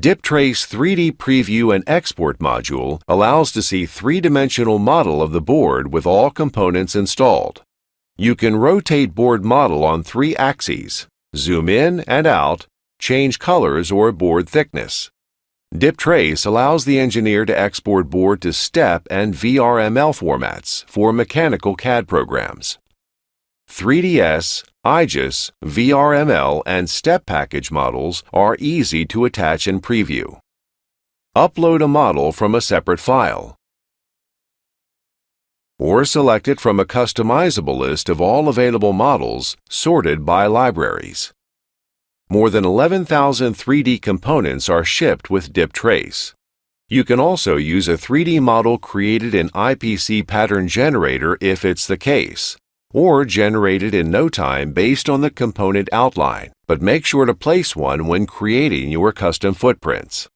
DipTrace 3D Preview and Export module allows to see three-dimensional model of the board with all components installed. You can rotate board model on 3 axes, zoom in and out, change colors or board thickness. DipTrace allows the engineer to export board to STEP and VRML formats for mechanical CAD programs. 3ds, IGES, VRML, and STEP package models are easy to attach and preview. Upload a model from a separate file, or select it from a customizable list of all available models sorted by libraries. More than 11,000 3D components are shipped with DipTrace. You can also use a 3D model created in IPC Pattern Generator if it's the case, or generated in no time based on the component outline, but make sure to place one when creating your custom footprints.